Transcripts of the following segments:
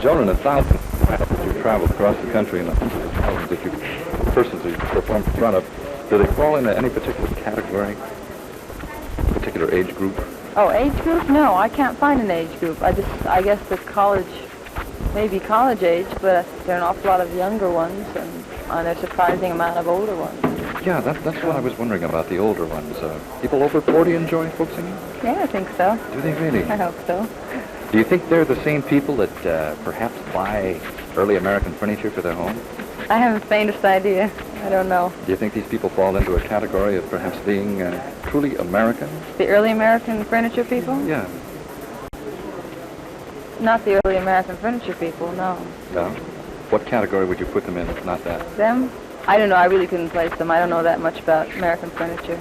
Joan, in the thousands that you've traveled across the country and the hundreds of thousands that persons that you performed in front of, do they fall into any particular category, particular age group? Oh, age group? No, I can't find an age group. I guess the college, maybe college age, but there are an awful lot of younger ones and a surprising amount of older ones. Yeah, that's what I was wondering about, the older ones. People over 40 enjoy folk singing? Yeah, I think so. Do they really? I hope so. Do you think they're the same people that perhaps buy early American furniture for their home? I haven't the faintest idea. I don't know. Do you think these people fall into a category of perhaps being truly American? The early American furniture people? Yeah. Not the early American furniture people, no. No? What category would you put them in if not that? Them? I don't know. I really couldn't place them. I don't know that much about American furniture.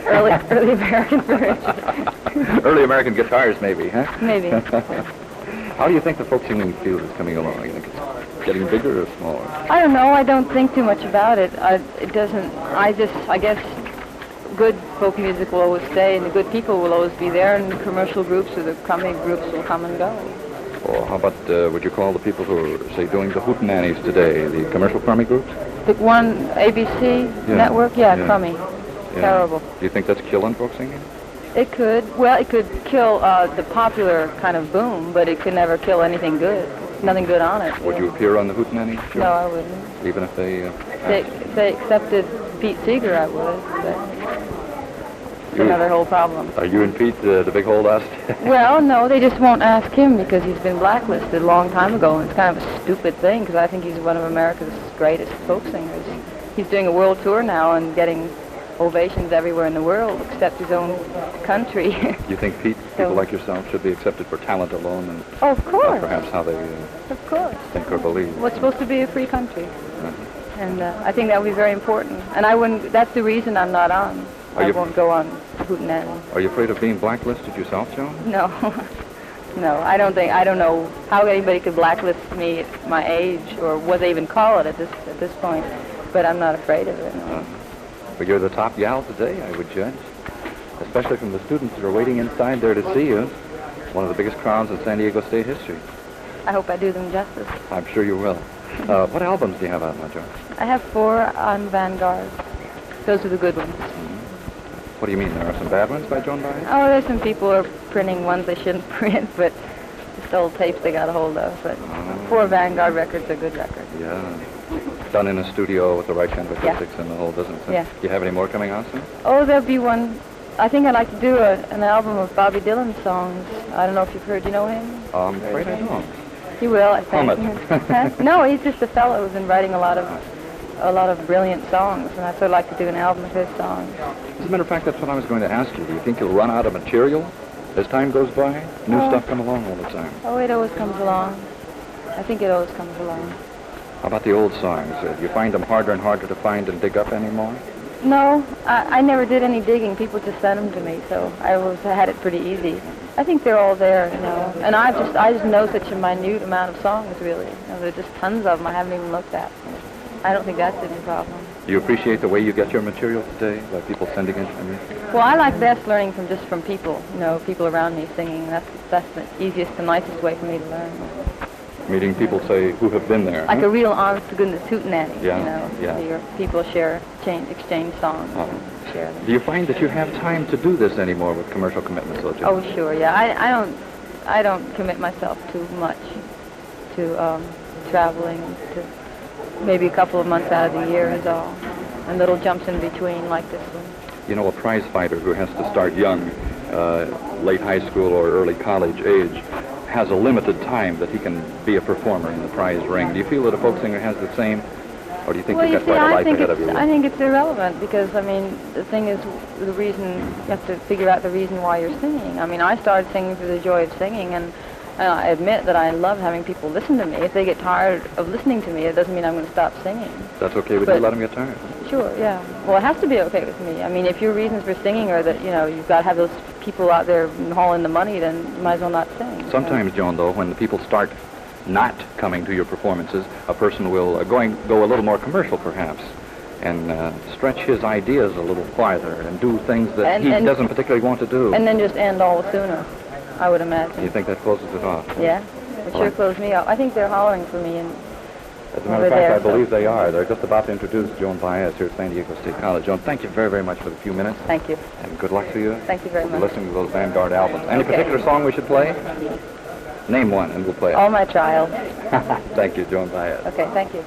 Early American furniture. Early American guitars, maybe, huh? Maybe. How do you think the folk singing field is coming along? You think it's getting bigger or smaller? I don't know. I don't think too much about it. It doesn't. I guess good folk music will always stay, and the good people will always be there, and the commercial groups or the comedy groups will come and go. Or how about, would you call the people who are, say, doing the hootenannies today, the commercial crummy groups? The one ABC network? Yeah, crummy. Yeah. Terrible. Do you think that's killing folk singing? It could. Well, it could kill the popular kind of boom, but it could never kill anything good. Nothing good on it. Would you appear on the hootenanny show? No, I wouldn't. Even if they... If they accepted Pete Seeger, I would, but it's another whole problem. Are you and Pete the big holdout? Well, no, they just won't ask him because he's been blacklisted a long time ago, and it's kind of a stupid thing because I think he's one of America's greatest folk singers. He's doing a world tour now and getting ovations everywhere in the world except his own country. You think people like yourself should be accepted for talent alone and of course. Not perhaps how they of course. think or believe? Well, it's supposed to be a free country. And I think that would be very important. And I wouldn't, that's the reason I'm not on. I won't go on hootenanny. Are you afraid of being blacklisted yourself, Joan? No. No, I don't know how anybody could blacklist me at my age, or what they even call it at this point. But I'm not afraid of it. No. But you're the top gal today, I would judge. Especially from the students that are waiting inside there to see you. One of the biggest crowds in San Diego State history. I hope I do them justice. I'm sure you will. What albums do you have out now, Joan? I have 4 on Vanguard. Those are the good ones. What do you mean? There are some bad ones by Joan Baez? Oh, there's some people who are printing ones they shouldn't print, but just old tapes they got a hold of. But 4 Vanguard records are good records. Yeah. Done in a studio with the right kind of acoustics and the whole business. Yeah. Do you have any more coming out soon? Oh, there'll be one. I think I'd like to do an album of Bobby Dylan songs. I don't know if you've heard. You know him? I'm afraid I don't. He will, I think. Huh? No, he's just a fellow who's been writing a lot of brilliant songs, and I'd sort of like to do an album of his songs. As a matter of fact, that's what I was going to ask you. Do you think you'll run out of material as time goes by? New stuff come along all the time. Oh, it always comes along. I think it always comes along. How about the old songs? Do you find them harder and harder to find and dig up anymore? No, I never did any digging. People just sent them to me, so I had it pretty easy. I think they're all there, you know. And I just know such a minute amount of songs, really. You know, there are just tons of them I haven't even looked at. I don't think that's any problem. Do you appreciate the way you get your material today, by people sending it to you? Well, I like best learning from people, you know, people around me singing. That's the easiest and nicest way for me to learn. Meeting people, say, who have been there. Like a real honest-to-goodness hootenanny, you know. Yeah. Your people exchange songs. Share them. Do you find that you have time to do this anymore with commercial commitments, though, Jim? Oh, sure, yeah. I don't commit myself too much to traveling. To maybe a couple of months out of the year is all, and little jumps in between like this one. You know, a prize fighter who has to start young, late high school or early college age, has a limited time that he can be a performer in the prize ring. Do you feel that a folk singer has the same, or do you think you've got quite a life ahead of you? I think it's irrelevant because, I mean, the thing is, the reason, you have to figure out the reason why you're singing. I mean, I started singing for the joy of singing, and I admit that I love having people listen to me. If they get tired of listening to me, it doesn't mean I'm going to stop singing. That's okay with you? Let them get tired? Sure, yeah. Well, it has to be okay with me. I mean, if your reasons for singing are that, you know, you've got to have those people out there hauling the money, then you might as well not sing. Sometimes, Joan, though, when the people start not coming to your performances, a person will go a little more commercial, perhaps, and stretch his ideas a little farther and do things that he doesn't particularly want to do. And then just end all sooner, I would imagine. You think that closes it off? Yeah. It sure closed me up. I think they're hollering for me. And as a matter of fact, I believe they are. They're just about to introduce Joan Baez here at San Diego State College. Joan, thank you very, very much for the few minutes. Thank you. And good luck to you. Thank you very much. Listening to those Vanguard albums. Any particular song we should play? Name one, and we'll play it. All My Child. Thank you, Joan Baez. Okay, thank you.